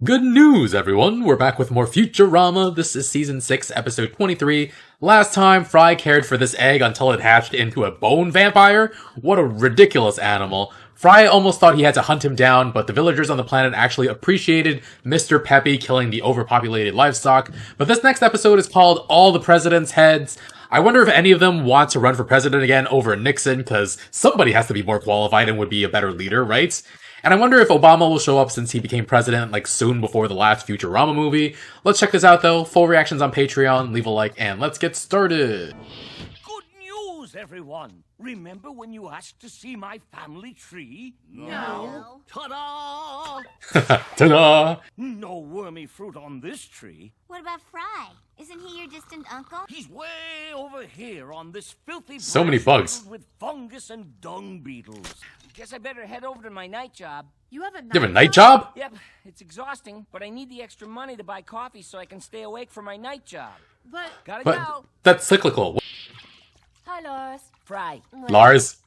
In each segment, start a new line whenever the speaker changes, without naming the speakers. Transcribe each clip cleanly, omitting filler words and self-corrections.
Good news, everyone! We're back with more Futurama. This is Season 6, Episode 23. Last time, Fry cared for this egg until it hatched into a bone vampire. What a ridiculous animal. Fry almost thought he had to hunt him down, but the villagers on the planet actually appreciated Mr. Peppy killing the overpopulated livestock. But this next episode is called All the President's Heads. I wonder if any of them want to run for president again over Nixon, because somebody has to be more qualified and would be a better leader, right? And I wonder if Obama will show up since he became president, like, soon before the last Futurama movie. Let's check this out, though. Full reactions on Patreon. Leave a like, and let's get started.
Good news, everyone. Remember when you asked to see my family tree?
No.
Ta-da!
Ta-da!
No wormy fruit on this tree.
What about Fry? Isn't he your distant uncle?
He's way over here on this filthy
So many
branch
bugs.
filled with fungus and dung beetles. Guess I better head over to my night job.
You have a night
You have a night job?
Yep, it's exhausting, but I need the extra money to buy coffee so I can stay awake for my night job.
But
Gotta
But
go.
that's cyclical.
hi, Lars.
Fry.
Lars.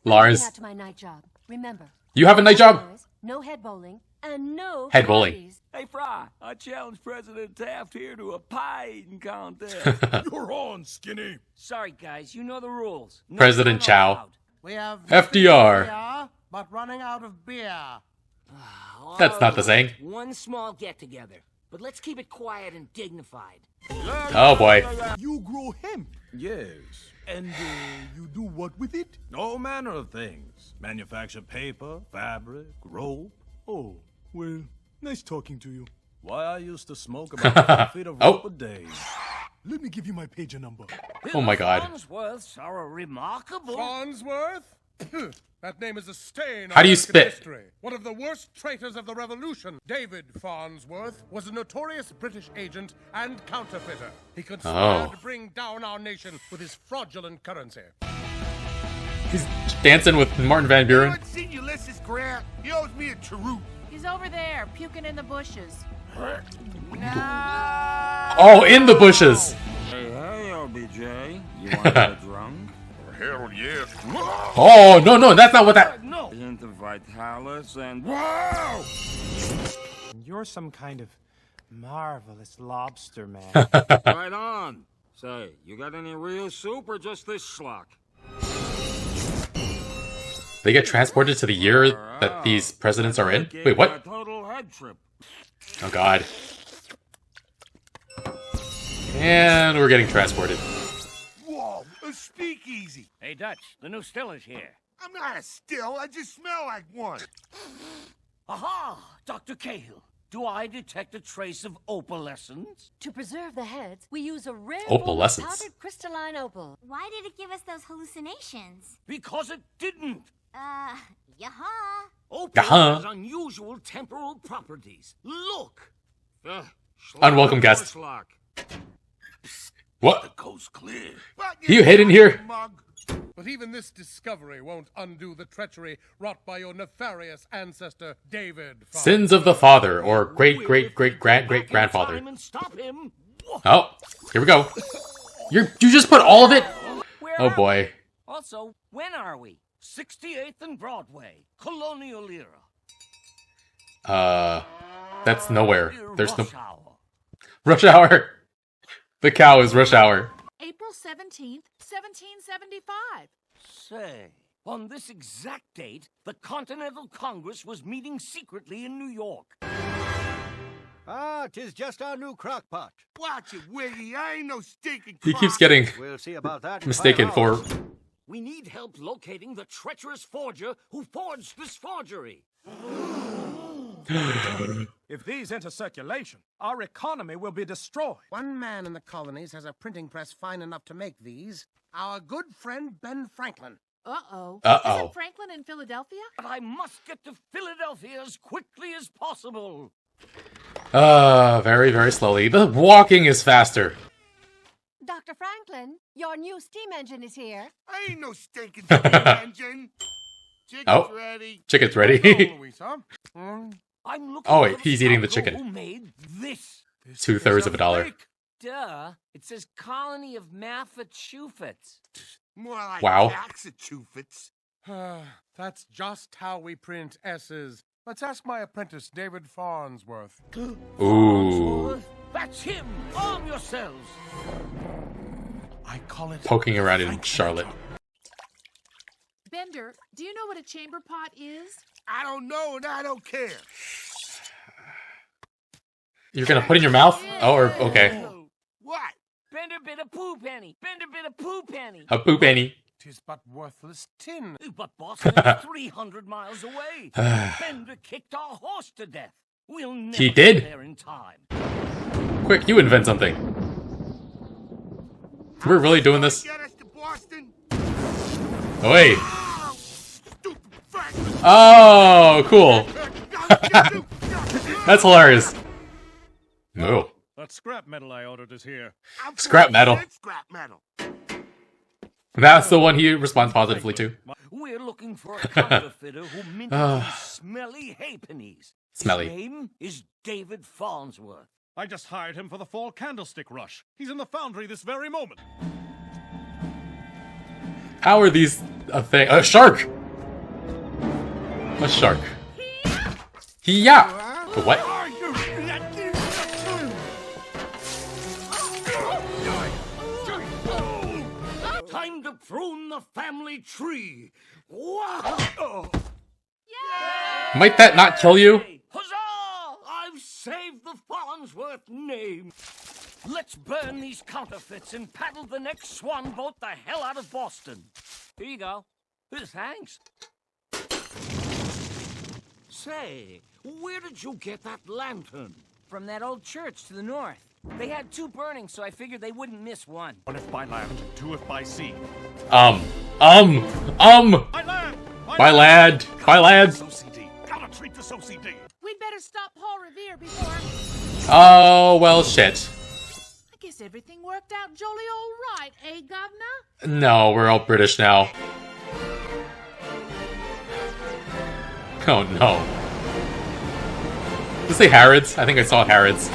Out to my night job. Remember,
You have a night job?
no head bowling and no
Head bowling.
parties.
Hey, Fry, I challenge President Taft here to a pie-eating contest.
You're on, Skinny.
Sorry, guys, you know the rules. No
President
fun
Chow.
allowed.
We have
FDR.
beer, but running out of beer.
That's not the saying.
One small get-together, but let's keep it quiet and dignified.
Oh boy.
You grow hemp. Yes. And you do what with it? All manner of things. Manufacture paper, fabric, rope. Oh, well, nice talking to you. Why, I used to smoke about 5 feet of rope a day. Let me give you my pager number.
Oh my god.
Farnsworths are a remarkable...
Farnsworth? That name is a stain
How
on
do you
American
spit?
history. One of the worst traitors of the Revolution, David Farnsworth, was a notorious British agent and counterfeiter. He conspired to bring down our nation with his fraudulent currency.
He's dancing with Martin Van Buren.
I've seen Ulysses Grant. He owes me a cheroot.
He's over there, puking in the bushes.
Oh, in the bushes.
Hey, LBJ. You want to get drunk?
Hell yeah.
Oh, no, that's not what that...
No!
Hint of Vitalis and...
Wow!
You're some kind of marvelous lobster man.
Right on. Say, you got any real soup or just this schlock?
They get transported to the year that these presidents are in? Wait, what?
A total head trip.
Oh god. And we're getting transported.
Whoa, a speakeasy.
Hey, Dutch, the new still is here.
I'm not a still. I just smell like one.
Aha! Dr. Cahill, do I detect a trace of opalescence?
To preserve the heads, we use a rare
Opalescence.
form of powdered crystalline opal.
Why did it give us those hallucinations?
Because it didn't.
Yaha.
Opal
Yaha.
has unusual temporal properties. Look!
Schlock
Unwelcome
or
guest.
schlock?
What?
Coast clear.
You hid in here?
Mug. But even this discovery won't undo the treachery wrought by your nefarious ancestor, David Farnsworth.
Sins of the father, or great-great-great-great-great-grandfather.
Time and stop him.
Oh, here we go. You just put all of it?
Where
Oh
are
boy.
we? Also, when are we? 68th and Broadway, colonial era.
That's nowhere. There's no...
Rush hour.
Rush hour. The cow is rush hour.
April 17th, 1775.
Say, on this exact date, the Continental Congress was meeting secretly in New York.
Ah, 'tis just our new crock pot.
Watch it, Wiggy. I ain't no stinking
He keeps
crock.
getting
We'll see about that. in
mistaken
5
for...
hours.
We need help locating the treacherous forger who forged this forgery.
If these enter circulation, our economy will be destroyed.
One man in the colonies has a printing press fine enough to make these. Our good friend Ben Franklin.
Uh-oh.
Uh-oh.
Isn't Franklin in Philadelphia?
But I must get to Philadelphia as quickly as possible.
Very, very slowly. The walking is faster.
Dr. Franklin, your new steam engine is here.
I ain't no stinking steam engine. Chicken's
Oh.
ready.
Chicken's ready.
Louisa.
I'm looking
Oh,
for
wait,
the
he's eating the
scoundrel
chicken.
Who made this?
2/3 of a dollar.
Duh. It says Colony of Massachusetts.
More like
Wow.
Massachusetts.
That's just how we print S's Let's ask my apprentice, David Farnsworth.
Ooh.
That's him! Arm yourselves!
I call it
Poking around in Charlotte.
Bender, do you know what a chamber pot is?
I don't know and I don't care.
You're gonna put in your mouth? Oh, or okay.
What?
Bender bit a poo penny! Bender bit a poo penny!
A poop penny.
'Tis but worthless tin.
But Boston is 300 miles away. Bender kicked our horse to death. We'll never
He did?
get there in time.
Quick, you invent something. We're really doing this?
Get us to Boston.
Oh, wait.
Oh, stupid fat.
Oh, cool. That's hilarious. No.
That scrap metal I ordered is here.
Scrap metal.
Scrap metal.
That's the one he responds positively to.
We're looking for a counterfeiter who minted these smelly halfpennies.
Smelly.
His name is David Farnsworth.
I just hired him for the fall candlestick rush. He's in the foundry this very moment.
How are these a thing? A shark! A shark. Yeah. What?
Time to prune the family tree. Wow!
Might that not kill you?
Huzzah! I've saved the Farnsworth name. Let's burn these counterfeits and paddle the next swan boat the hell out of Boston. Here you go. Thanks. Say, where did you get that lantern?
From that old church to the north. They had two burning, so I figured they wouldn't miss one.
One if by land, two if by sea.
By
By land!
By lad. By lad.
OCD. Gotta treat this OCD.
We'd better stop Paul Revere before...
Oh, well, shit.
I guess everything worked out jolly all right, eh, Governor?
No, we're all British now. Oh, no. Did it say Harrods? I think I saw Harrods.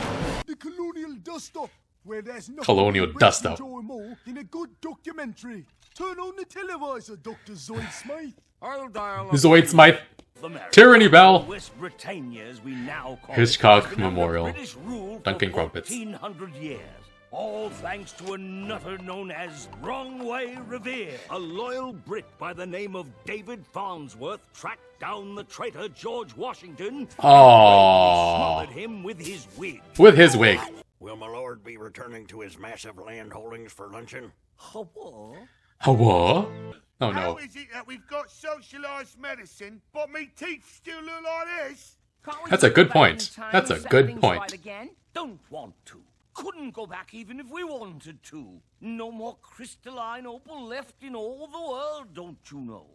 The colonial dust-up, where there's nothing
Colonial
to
dust-up.
enjoy more than a good documentary. Turn on the televisor, Dr. Zoid Smythe.
I'll dial
Zoid Smythe.
America.
Tyranny Bell.
West Britannia, as we now call
Hitchcock
it, has been under
Memorial.
British rule
Duncan
for
Crumpets.
1400 years. All thanks to a nutter known as Wrongway Revere. A loyal Brit by the name of David Farnsworth tracked down the traitor George Washington.
Aww.
Smothered him with his wig.
With his wig.
Will my lord be returning to his massive land holdings for luncheon?
Hello?
What? Oh,
How
no.
is it that we've got socialised medicine, but me teeth still look like this?
Can't we
That's a
go
good
back
point.
in time
That's a
and set
good
things
point.
right again?
Don't want to. Couldn't go back even if we wanted to. No more crystalline opal left in all the world, don't you know?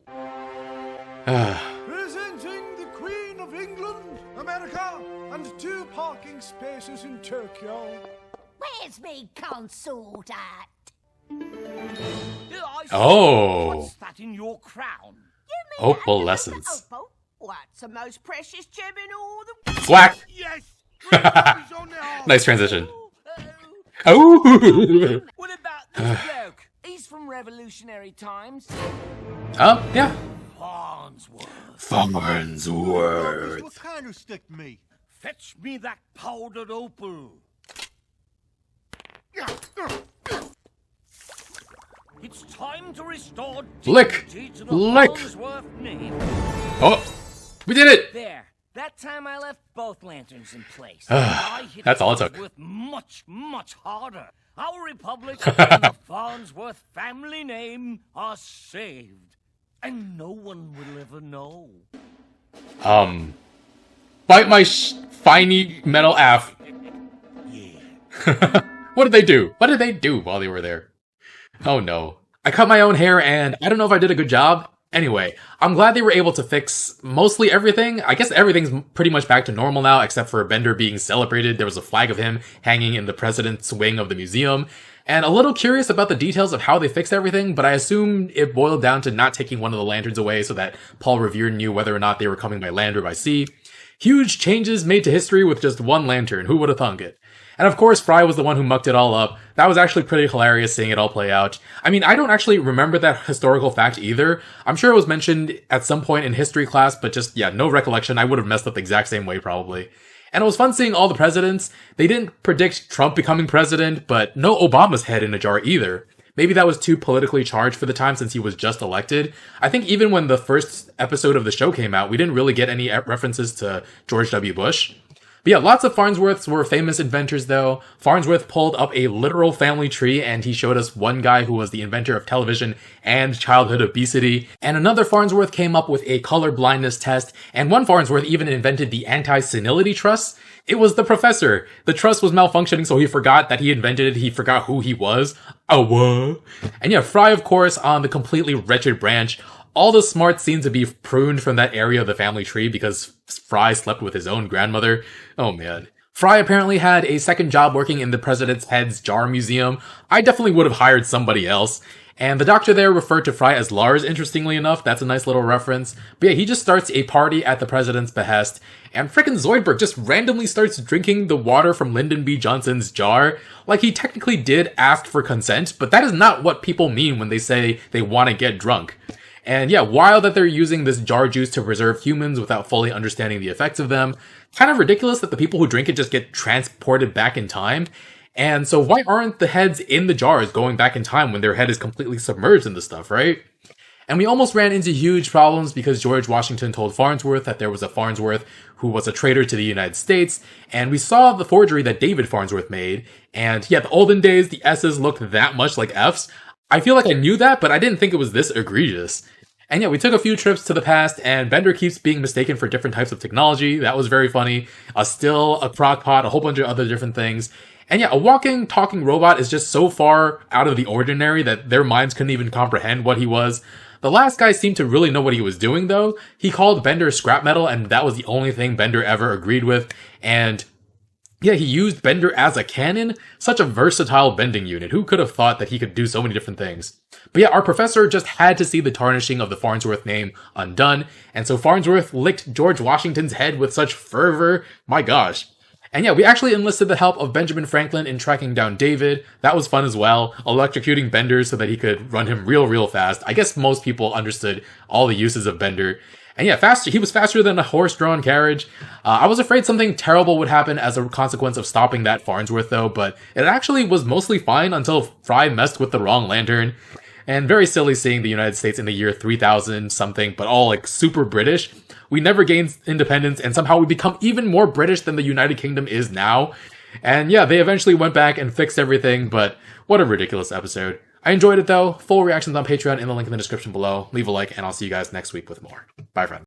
Presenting the Queen of England, America, and 2 parking spaces in Tokyo.
Where's me consort at?
I say,
Oh.
What's that in your crown?
Opalescence.
Opal? What's the most precious gem in all the...
Whack.
Yes! He's on the arm.
Nice transition. Oh.
What about this bloke? He's from revolutionary times.
Oh, yeah.
Farnsworth.
Farnsworth.
What kind of stick me?
Fetch me that powdered opal. It's time to restore
Lick.
dignity to the
Lick.
Farnsworth name.
Oh, we did it.
There. That time I left both lanterns in place.
I hit
That's all it took.
Farnsworth much, much harder. Our republic and the Farnsworth family name are saved. And no one will ever know.
Bite my finey metal aff. What did they do? What did they do while they were there? Oh no. I cut my own hair and I don't know if I did a good job. Anyway, I'm glad they were able to fix mostly everything. I guess everything's pretty much back to normal now, except for Bender being celebrated. There was a flag of him hanging in the president's wing of the museum. And a little curious about the details of how they fixed everything, but I assume it boiled down to not taking one of the lanterns away so that Paul Revere knew whether or not they were coming by land or by sea. Huge changes made to history with just one lantern. Who would have thunk it? And of course, Fry was the one who mucked it all up. That was actually pretty hilarious seeing it all play out. I mean, I don't actually remember that historical fact either. I'm sure it was mentioned at some point in history class, but just, yeah, no recollection. I would have messed up the exact same way probably. And it was fun seeing all the presidents. They didn't predict Trump becoming president, but no Obama's head in a jar either. Maybe that was too politically charged for the time since he was just elected. I think even when the first episode of the show came out, we didn't really get any references to George W. Bush. But yeah, lots of Farnsworths were famous inventors though. Farnsworth pulled up a literal family tree and he showed us one guy who was the inventor of television and childhood obesity. And another Farnsworth came up with a color blindness test. And one Farnsworth even invented the anti-senility truss. It was the professor. The truss was malfunctioning, so he forgot that he invented it. He forgot who he was. Oh, what? And yeah, Fry, of course, on the completely wretched branch. All the smarts seem to be pruned from that area of the family tree because Fry slept with his own grandmother. Oh man. Fry apparently had a second job working in the President's Head's Jar Museum. I definitely would have hired somebody else. And the doctor there referred to Fry as Lars, interestingly enough. That's a nice little reference. But yeah, he just starts a party at the president's behest. And frickin' Zoidberg just randomly starts drinking the water from Lyndon B. Johnson's jar. Like, he technically did ask for consent, but that is not what people mean when they say they want to get drunk. And yeah, while that they're using this jar juice to preserve humans without fully understanding the effects of them, kind of ridiculous that the people who drink it just get transported back in time. And so why aren't the heads in the jars going back in time when their head is completely submerged in the stuff, right? And we almost ran into huge problems because George Washington told Farnsworth that there was a Farnsworth who was a traitor to the United States, and we saw the forgery that David Farnsworth made, and yeah, the olden days, the S's looked that much like F's. I feel like I knew that, but I didn't think it was this egregious. And yeah, we took a few trips to the past, and Bender keeps being mistaken for different types of technology. That was very funny. A still, a crock pot, a whole bunch of other different things. And yeah, a walking, talking robot is just so far out of the ordinary that their minds couldn't even comprehend what he was. The last guy seemed to really know what he was doing, though. He called Bender scrap metal, and that was the only thing Bender ever agreed with. And yeah, he used Bender as a cannon. Such a versatile bending unit. Who could have thought that he could do so many different things? But yeah, our professor just had to see the tarnishing of the Farnsworth name undone. And so Farnsworth licked George Washington's head with such fervor. My gosh. And yeah, we actually enlisted the help of Benjamin Franklin in tracking down David. That was fun as well. Electrocuting Bender so that he could run him real fast. I guess most people understood all the uses of Bender. And yeah, faster. He was faster than a horse-drawn carriage. I was afraid something terrible would happen as a consequence of stopping that Farnsworth though, but it actually was mostly fine until Fry messed with the wrong lantern. And very silly seeing the United States in the year 3000 something, but all like super British. We never gained independence, and somehow we become even more British than the United Kingdom is now. And yeah, they eventually went back and fixed everything, but what a ridiculous episode. I enjoyed it though. Full reactions on Patreon in the link in the description below. Leave a like, and I'll see you guys next week with more. Bye, friends.